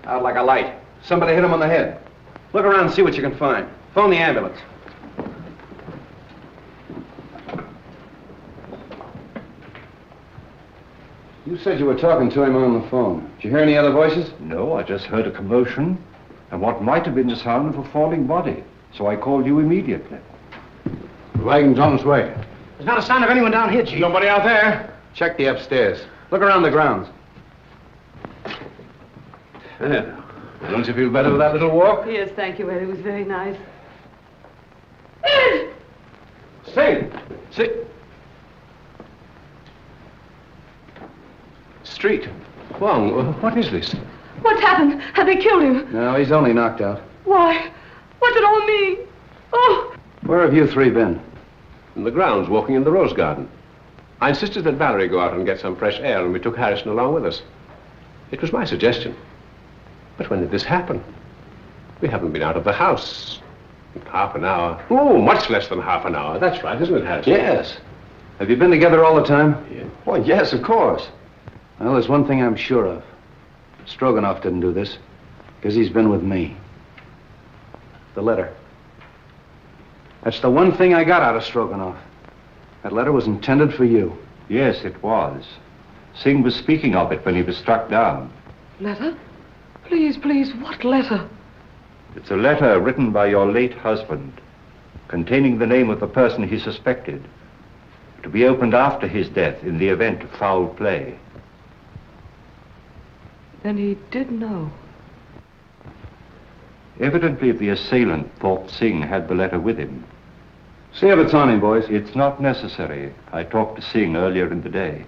Out like a light. Somebody hit him on the head. Look around and see what you can find. Phone the ambulance. You said you were talking to him on the phone. Did you hear any other voices? No, I just heard a commotion and what might have been the sound of a falling body. So I called you immediately. The wagon's on its way. There's not a sign of anyone down here, Chief. Nobody out there? Check the upstairs. Look around the grounds. Yeah. Don't you feel better with that little walk? Yes, thank you, Ed. It was very nice. Sing! Sit. Street. Wong, what is this? What's happened? Have they killed him? No, he's only knocked out. Why? What's it all mean? Oh! Where have you three been? In the grounds, walking in the rose garden. I insisted that Valerie go out and get some fresh air, and we took Harrison along with us. It was my suggestion. But when did this happen? We haven't been out of the house in half an hour. Oh, much less than half an hour. That's right, isn't it, Harrison? Yes. Have you been together all the time? Yeah. Well, yes, of course. Well, there's one thing I'm sure of. Stroganoff didn't do this, because he's been with me. The letter. That's the one thing I got out of Stroganoff. That letter was intended for you. Yes, it was. Singh was speaking of it when he was struck down. Letter? Please, please, what letter? It's a letter written by your late husband, containing the name of the person he suspected, to be opened after his death in the event of foul play. Then he did know. Evidently, the assailant thought Singh had the letter with him. See if it's on him, boys. It's not necessary. I talked to Singh earlier in the day.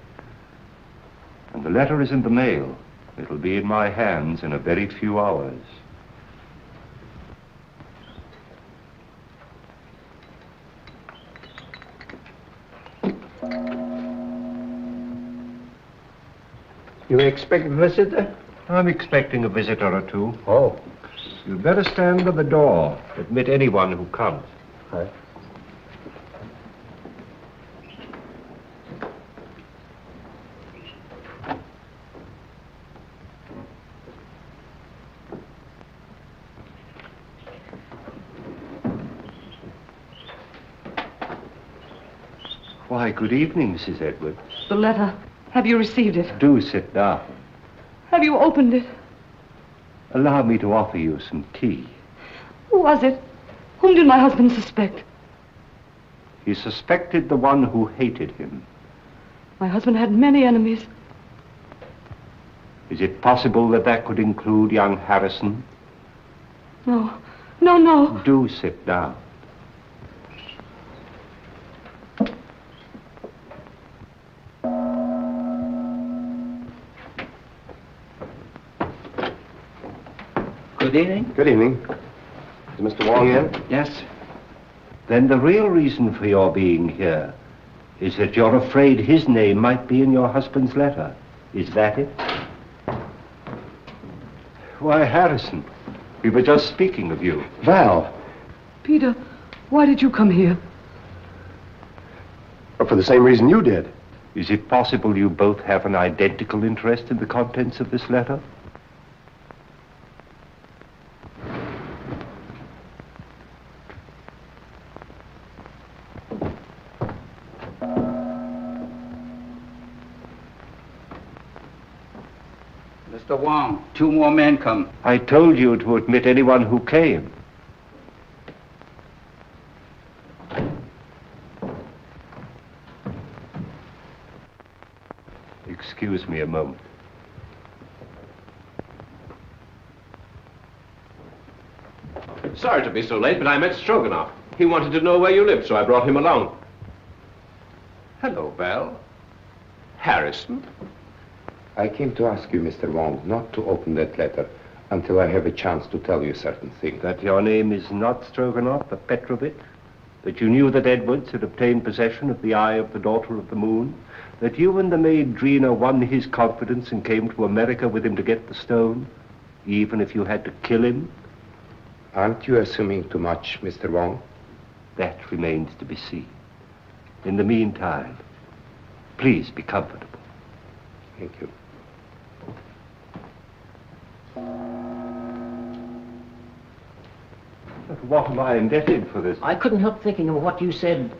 And the letter is in the mail. It'll be in my hands in a very few hours. You expect a visitor? I'm expecting a visitor or two. Oh. You'd better stand by the door. Admit anyone who comes. Right. Why, good evening, Mrs. Edwards. The letter. Have you received it? Do sit down. Have you opened it? Allow me to offer you some tea. Who was it? Whom did my husband suspect? He suspected the one who hated him. My husband had many enemies. Is it possible that that could include young Harrison? No. No, no. Do sit down. Good evening. Good evening. Is Mr. Wong in? Yes. Then the real reason for your being here is that you're afraid his name might be in your husband's letter. Is that it? Why, Harrison, we were just speaking of you. Val. Peter, why did you come here? Well, for the same reason you did. Is it possible you both have an identical interest in the contents of this letter? Mr. Wong, 2 more men come. I told you to admit anyone who came. Excuse me a moment. Sorry to be so late, but I met Stroganoff. He wanted to know where you lived, so I brought him along. Hello, Val. Harrison. I came to ask you, Mr. Wong, not to open that letter until I have a chance to tell you certain things. That your name is not Stroganoff, but Petrovich? That you knew that Edwards had obtained possession of the eye of the daughter of the moon? That you and the maid Drina won his confidence and came to America with him to get the stone, even if you had to kill him? Aren't you assuming too much, Mr. Wong? That remains to be seen. In the meantime, please be comfortable. Thank you. What am I indebted for this? I couldn't help thinking of what you said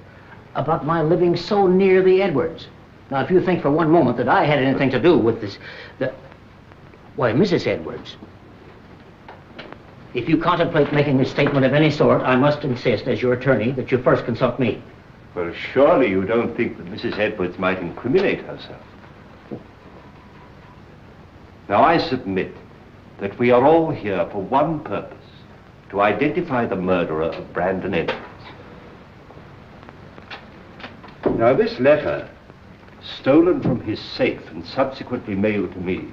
about my living so near the Edwards. Now, if you think for one moment that I had anything to do with this, why, Mrs. Edwards, if you contemplate making a statement of any sort, I must insist, as your attorney, that you first consult me. Well, surely you don't think that Mrs. Edwards might incriminate herself. Now, I submit that we are all here for one purpose, to identify the murderer of Brandon Edwards. Now, this letter, stolen from his safe and subsequently mailed to me,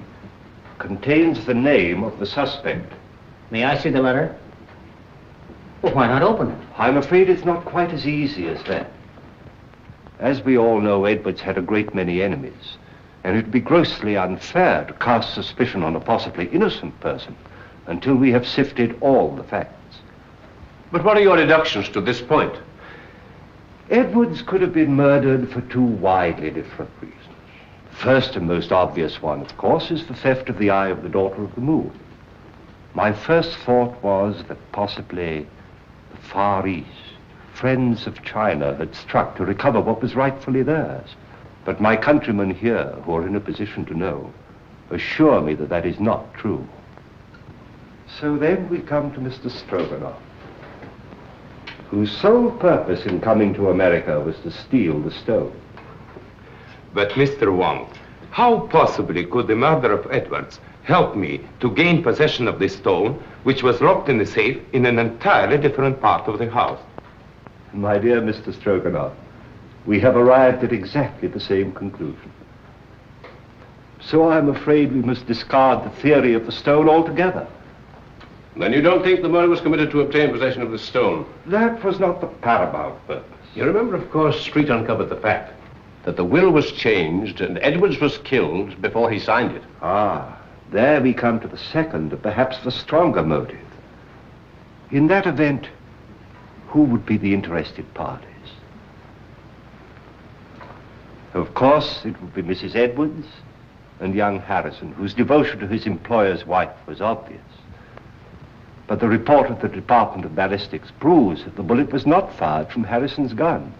contains the name of the suspect. May I see the letter? Well, why not open it? I'm afraid it's not quite as easy as that. As we all know, Edwards had a great many enemies, and it'd be grossly unfair to cast suspicion on a possibly innocent person until we have sifted all the facts. But what are your deductions to this point? Edwards could have been murdered for 2 widely different reasons. The first and most obvious one, of course, is the theft of the eye of the daughter of the moon. My first thought was that possibly the Far East, friends of China, had struck to recover what was rightfully theirs. But my countrymen here, who are in a position to know, assure me that that is not true. So then we come to Mr. Stroganoff, whose sole purpose in coming to America was to steal the stone. But, Mr. Wong, how possibly could the murder of Edwards help me to gain possession of the stone, which was locked in the safe in an entirely different part of the house? My dear Mr. Stroganoff, we have arrived at exactly the same conclusion. So I'm afraid we must discard the theory of the stone altogether. Then you don't think the murder was committed to obtain possession of the stone? That was not the paramount purpose. You remember, of course, Street uncovered the fact that the will was changed and Edwards was killed before he signed it. Ah, there we come to the second and perhaps the stronger motive. In that event, who would be the interested parties? Of course, it would be Mrs. Edwards and young Harrison, whose devotion to his employer's wife was obvious. But the report of the Department of Ballistics proves that the bullet was not fired from Harrison's gun.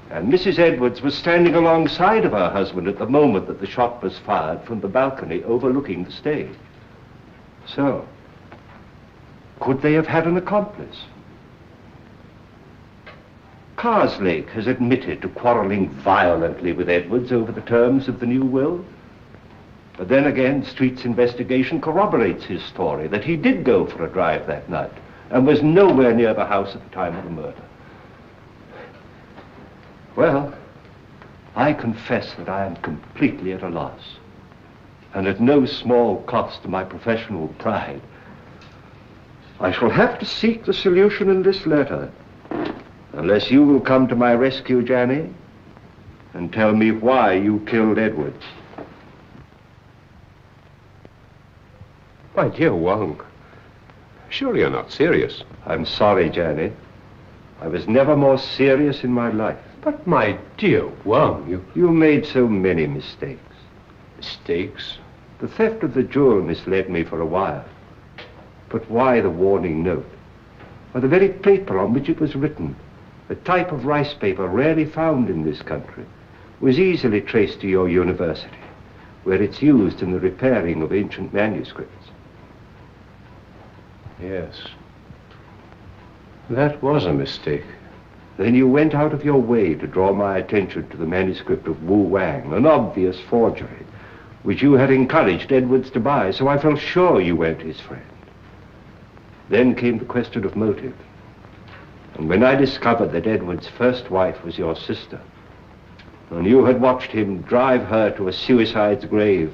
And Mrs. Edwards was standing alongside of her husband at the moment that the shot was fired from the balcony overlooking the stage. So, could they have had an accomplice? Karslake has admitted to quarreling violently with Edwards over the terms of the new will. But then again, Street's investigation corroborates his story that he did go for a drive that night and was nowhere near the house at the time of the murder. Well, I confess that I am completely at a loss, and at no small cost to my professional pride. I shall have to seek the solution in this letter, unless you will come to my rescue, Janny, and tell me why you killed Edwards. My dear Wong, surely you're not serious. I'm sorry, Janny. I was never more serious in my life. But my dear Wong, You made so many mistakes. Mistakes? The theft of the jewel misled me for a while. But why the warning note? Or the very paper on which it was written, a type of rice paper rarely found in this country, was easily traced to your university, where it's used in the repairing of ancient manuscripts. Yes. That was a mistake. Then you went out of your way to draw my attention to the manuscript of Wu Wang, an obvious forgery, which you had encouraged Edwards to buy, so I felt sure you weren't his friend. Then came the question of motive. And when I discovered that Edwards' first wife was your sister, and you had watched him drive her to a suicide's grave,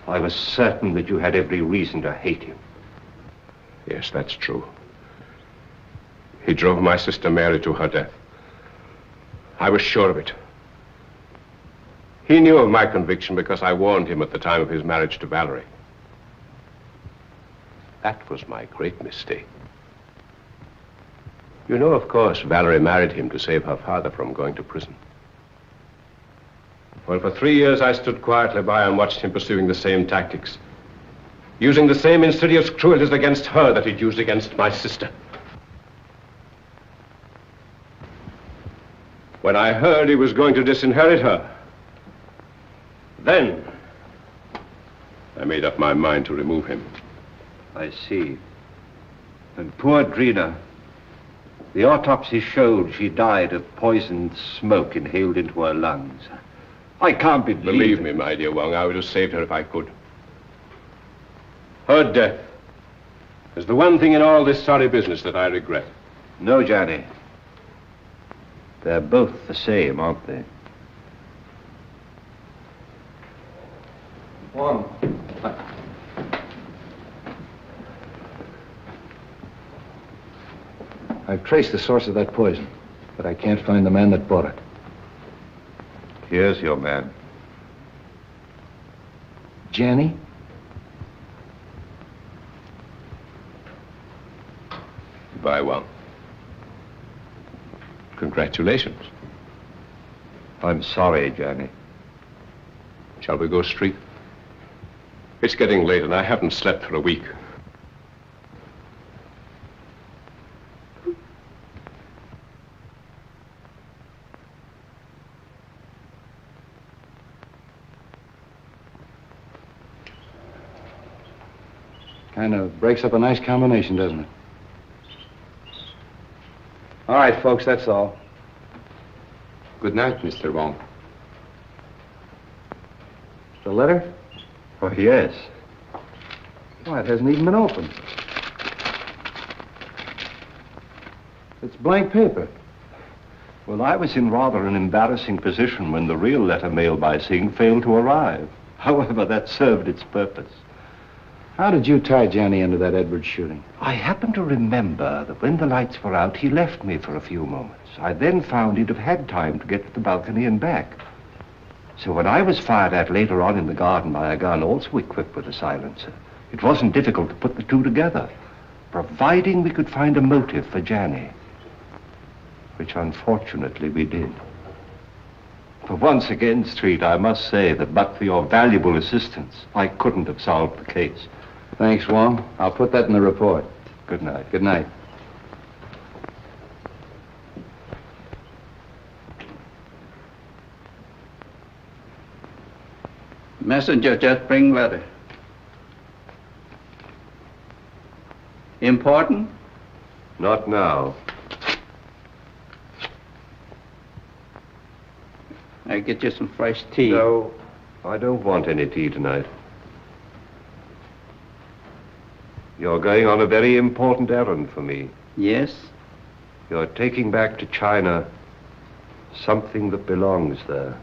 I was certain that you had every reason to hate him. Yes, that's true. He drove my sister Mary to her death. I was sure of it. He knew of my conviction because I warned him at the time of his marriage to Valerie. That was my great mistake. You know, of course, Valerie married him to save her father from going to prison. Well, for 3 years I stood quietly by and watched him pursuing the same tactics, using the same insidious cruelties against her that he'd used against my sister. When I heard he was going to disinherit her, then I made up my mind to remove him. I see. And poor Drina, the autopsy showed she died of poisoned smoke inhaled into her lungs. I can't Believe me, my dear Wong, I would have saved her if I could. Her death is the one thing in all this sorry business that I regret. No, Johnny. They're both the same, aren't they? Wong. I've traced the source of that poison, but I can't find the man that bought it. Here's your man. Janny? Goodbye, Wong. Congratulations. I'm sorry, Johnny. Shall we go street? It's getting late and I haven't slept for a week. Kind of breaks up a nice combination, doesn't it? All right, folks, that's all. Good night, Mr. Wong. The letter? Oh, yes. Why, it hasn't even been opened. It's blank paper. Well, I was in rather an embarrassing position when the real letter mailed by Singh failed to arrive. However, that served its purpose. How did you tie Johnny into that Edwards shooting? I happen to remember that when the lights were out, he left me for a few moments. I then found he'd have had time to get to the balcony and back. So when I was fired at later on in the garden by a gun also equipped with a silencer, it wasn't difficult to put the two together, providing we could find a motive for Johnny, which unfortunately we did. For once again, Street, I must say that but for your valuable assistance, I couldn't have solved the case. Thanks, Wong. I'll put that in the report. Good night. Good night. Messenger just bring letter. Important? Not now. I get you some fresh tea. No. I don't want any tea tonight. You're going on a very important errand for me. Yes? You're taking back to China something that belongs there.